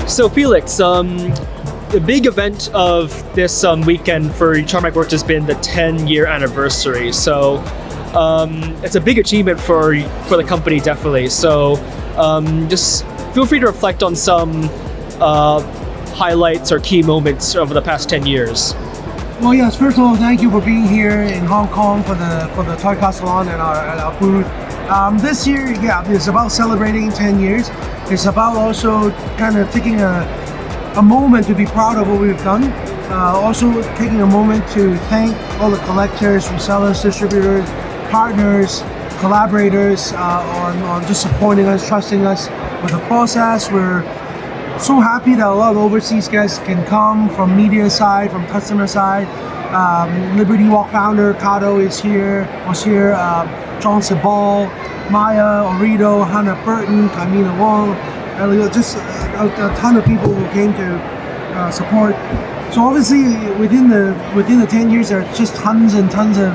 So Felix, the big event of this weekend for Tarmac Works has been the 10-year anniversary. So it's a big achievement for the company, definitely. So just feel free to reflect on some highlights or key moments over the past 10 years. Well, yes. First of all, thank you for being here in Hong Kong for the Toy Car Salon and our booth. This year, yeah, it's about celebrating 10 years. It's about also kind of taking a moment to be proud of what we've done. Also taking a moment to thank all the collectors, resellers, distributors, partners, collaborators on just supporting us, trusting us with the process. We're so happy that a lot of overseas guests can come from media side, from customer side. Liberty Walk founder Kato was here. John Sebal, Maya, Orito, Hannah Burton, Kamina Wong, just a ton of people who came to support. So obviously within the 10 years there are just tons and tons of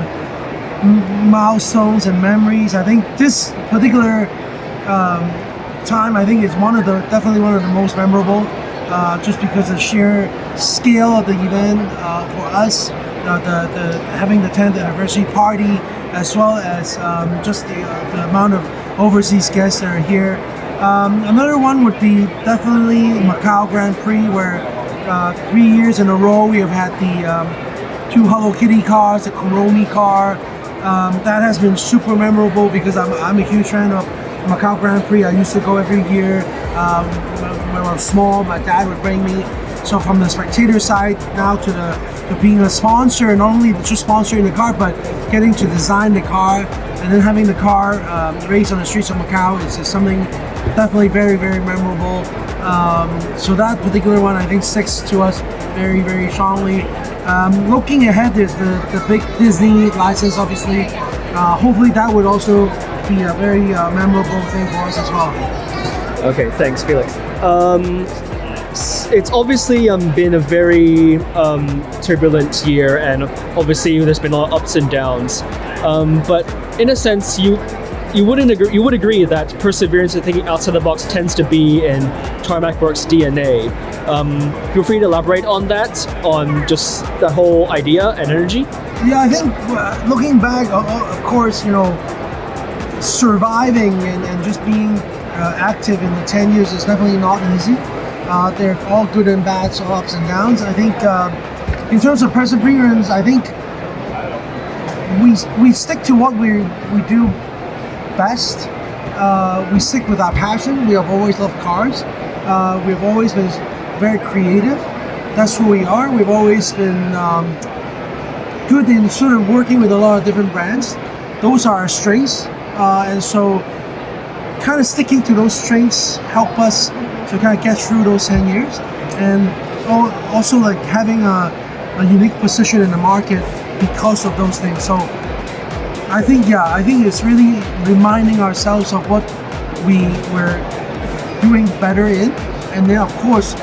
milestones and memories. I think this particular time I think is definitely one of the most memorable, just because of the sheer scale of the event for us, the having the 10th anniversary party, as well as just the amount of overseas guests that are here. Another one would be definitely Macau Grand Prix, where 3 years in a row we have had the 2 Hello Kitty cars, the Kuromi car. That has been super memorable because I'm a huge fan of Macau Grand Prix. I used to go every year. When I was small, my dad would bring me. So from the spectator side now to being a sponsor, and not only just sponsoring the car, but getting to design the car and then having the car race on the streets of Macau is something definitely very, very memorable. So that particular one I think sticks to us very, very strongly. Looking ahead, there's the big Disney license, obviously. Hopefully that would also be a very memorable thing for us as well. Okay, thanks, Felix. It's obviously been a very turbulent year, and obviously there's been a lot of ups and downs. But in a sense, you would agree that perseverance and thinking outside the box tends to be in Tarmac Works' DNA. Feel free to elaborate on that, on just the whole idea and energy. Yeah, I think looking back, of course, surviving and just being active in the 10 years is definitely not easy. They're all good and bad, so ups and downs. I think in terms of perseverance, I think we stick to what we do best. We stick with our passion. We have always loved cars. We've always been very creative. That's who we are. We've always been good in sort of working with a lot of different brands. Those are our strengths, and so kind of sticking to those strengths help us to kind of get through those 10 years, and also like having a unique position in the market because of those things. So I think it's really reminding ourselves of what we were doing better in, and then of course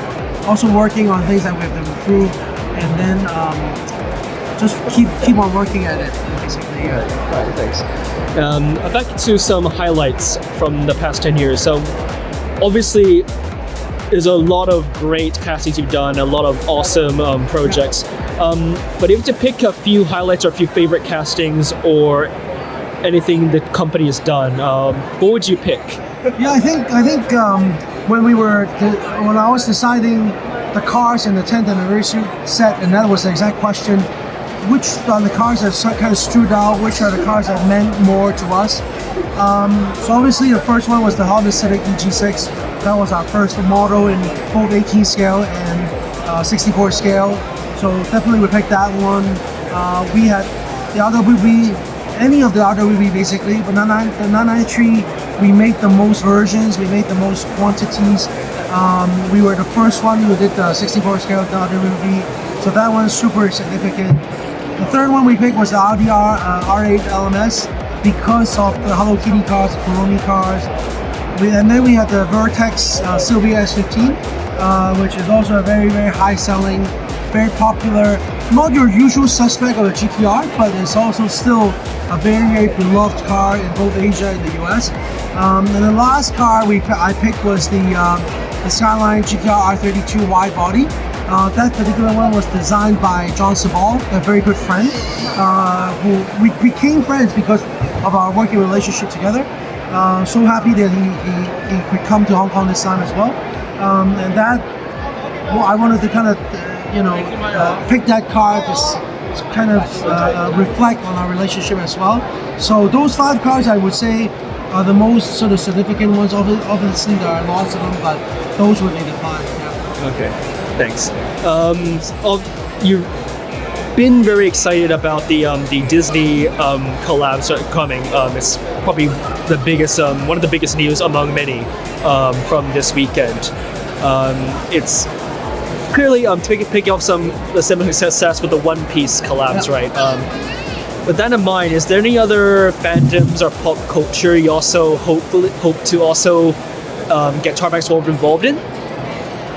also working on things that we have to improve, and then just keep on working at it, basically. Yeah. Right, thanks. Back to some highlights from the past 10 years. So obviously there's a lot of great castings you've done, a lot of awesome projects. But if you have to pick a few highlights or a few favorite castings or anything the company has done, what would you pick? Yeah, I think when I was deciding the cars in the 10th anniversary set, and that was the exact question, which are the cars that kind of stood out, which are the cars that meant more to us. So obviously the first one was the Honda Civic EG6. That was our first model in both 18 scale and 64 scale. So definitely we picked that one. We had the RWB, any of the RWB basically, but the 993 we made the most versions, we made the most quantities. We were the first one who did the 64 scale WB, so that one's super significant. The third one we picked was the Audi R8 LMS because of the Hello Kitty cars, the Kuromi cars. And then we had the Vertex Sylvia S15, which is also a very, very high selling, very popular, not your usual suspect of a GTR, but it's also still a very, very beloved car in both Asia and the US. And the last car I picked was the Skyline GTR R32 wide body. That particular one was designed by John Sabal, a very good friend, who we became friends because of our working relationship together. So happy that he could come to Hong Kong this time as well. And that, well, I wanted to kind of, pick that car to kind of reflect on our relationship as well. So those 5 cars, I would say, are the most sort of significant ones. Obviously, there are lots of them, but those would be the 5. Yeah. Okay, thanks. You've been very excited about the Disney collabs coming. It's probably the biggest, one of the biggest news among many from this weekend. It's clearly picking up the similar success with the One Piece collabs, Yeah. right? With that in mind, is there any other fandoms or pop culture you also hope to also get Tarmac involved in?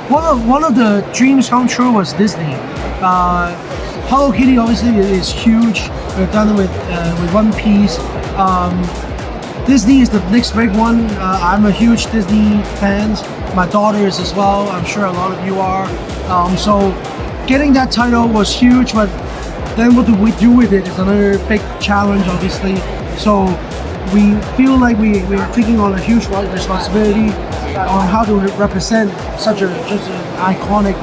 One of the dreams come true was Disney. Hello Kitty obviously is huge. We've done it with One Piece. Disney is the next big one. I'm a huge Disney fan. My daughter is as well. I'm sure a lot of you are. So getting that title was huge, but then what do we do with it is another big challenge, obviously. So we feel like we're taking on a huge responsibility on how to represent just an iconic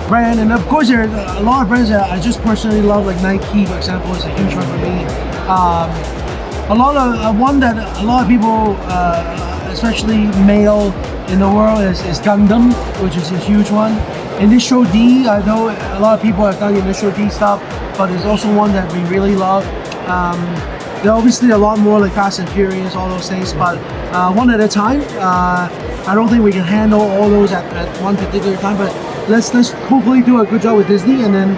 brand. And of course, there are a lot of brands that I just personally love, like Nike, for example, is a huge one for me. One that a lot of people, especially male in the world, is Gundam, which is a huge one. Initial D, I know a lot of people have done Initial D stuff, but it's also one that we really love. There are obviously a lot more like Fast and Furious, all those things, but one at a time. I don't think we can handle all those at one particular time, but let's hopefully do a good job with Disney, and then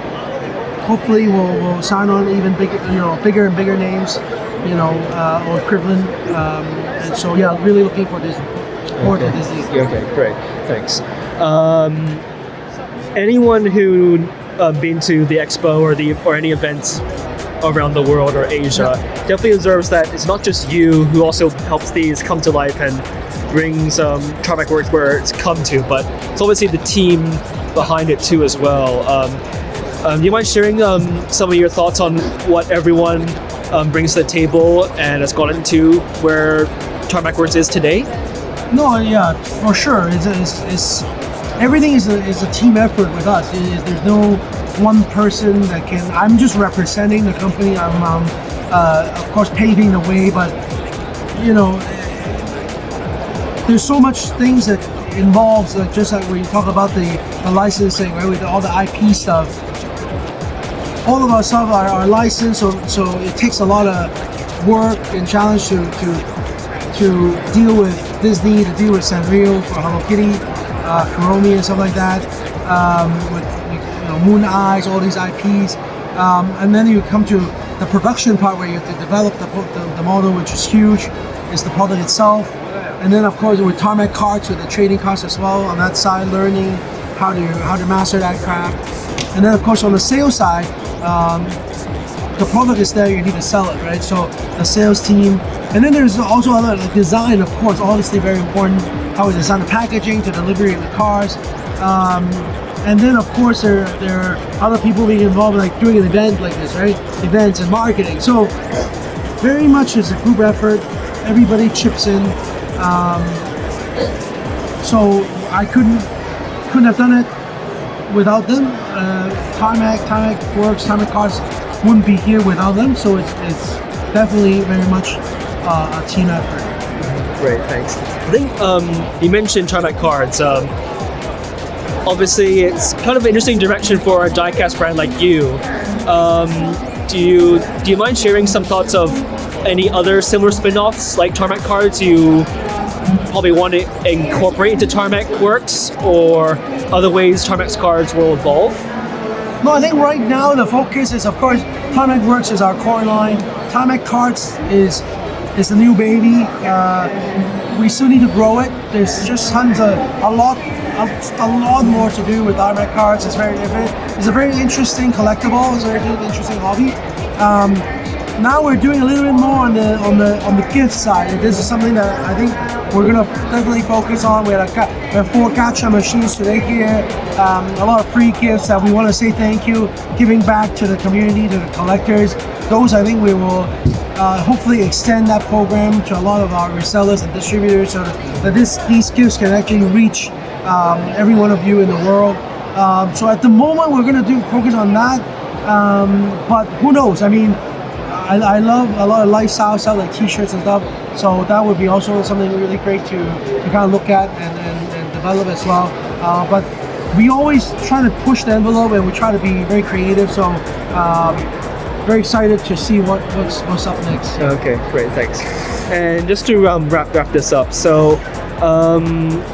hopefully we'll sign on even bigger and bigger names, or equivalent. And so yeah, really looking for Disney. Forward to Disney. Okay, great, thanks. Anyone who been to the Expo or any events around the world or Asia definitely observes that it's not just you who also helps these come to life and brings Tarmac Works where it's come to, but it's obviously the team behind it too as well. Do you mind sharing some of your thoughts on what everyone brings to the table and has gotten to where Tarmac Works is today? No, yeah, for sure. It's everything is a team effort with us. There's no one person that can. I'm just representing the company. I'm of course paving the way, but there's so much things that involves, like just like when you talk about the licensing, right, with all the IP stuff. All of our stuff are licensed, so it takes a lot of work and challenge to deal with Disney, to deal with Sanrio for Hello Kitty, Kuromi and stuff like that, with Moon Eyes, all these IPs, and then you come to the production part where you have to develop the model, which is huge. It's the product itself, and then of course with Tarmac cards, with the trading cards as well on that side, learning how to master that craft, and then of course on the sales side, the product is there, you need to sell it, right? So the sales team, and then there's also other design, of course, obviously very important, how we design the packaging to delivery of the cars, and then of course there are other people being involved, like doing an event like this, right? Events and marketing. So very much is a group effort. Everybody chips in. So I couldn't have done it without them. Tarmac Works, Tarmac Cars wouldn't be here without them. So it's definitely very much a team effort. Great, thanks. I think you mentioned Tarmac Cards. Obviously, it's kind of an interesting direction for a diecast brand like you. Do you mind sharing some thoughts of any other similar spin-offs like Tarmac Cards you probably want to incorporate into Tarmac Works, or other ways Tarmac's cards will evolve? No, I think right now the focus is, of course, Tarmac Works is our core line. Tarmac Cards is the new baby. We still need to grow it. There's just a lot more to do with Tarmac Cards. It's very different. It's a very interesting collectible. It's a very interesting hobby. Now we're doing a little bit more on the gift side. And this is something that I think we're gonna definitely focus on. We have 4 gacha machines today here. A lot of free gifts that we want to say thank you, giving back to the community, to the collectors. Those, I think we will hopefully extend that program to a lot of our resellers and distributors, so that these gifts can actually reach every one of you in the world. So at the moment we're gonna focus on that. But who knows? I mean, I love a lot of lifestyle stuff like t-shirts and stuff, so that would be also something really great to kind of look at and develop as well. But we always try to push the envelope, and we try to be very creative, so very excited to see what's up next. Okay, great, thanks. And just to wrap this up, so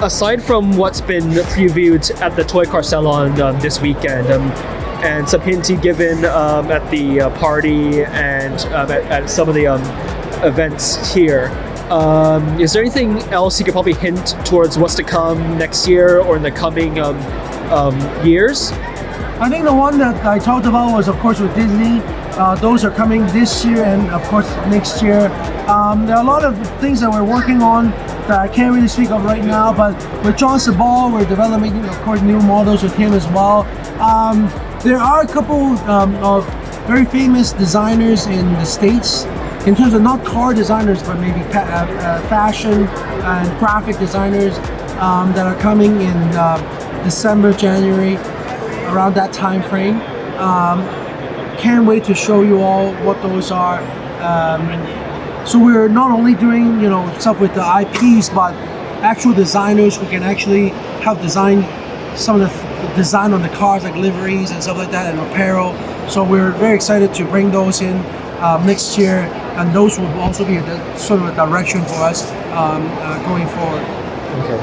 aside from what's been previewed at the Toy Car Salon this weekend, and some hinting given at the party and at some of the events here, is there anything else you could probably hint towards what's to come next year or in the coming years? I think the one that I talked about was, of course, with Disney. Those are coming this year and, of course, next year. There are a lot of things that we're working on that I can't really speak of right now, but with John Sabal, we're developing, of course, new models with him as well. There are a couple of very famous designers in the States, in terms of not car designers, but maybe fashion and graphic designers that are coming in December, January, around that time frame. Can't wait to show you all what those are. So we're not only doing stuff with the IPs, but actual designers who can actually help design some of the design on the cars, like liveries and stuff like that, and apparel. So we're very excited to bring those in next year, and those will also be sort of a direction for us going forward. Okay,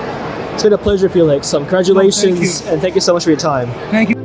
it's been a pleasure, Felix. Congratulations, and thank you so much for your time. Thank you.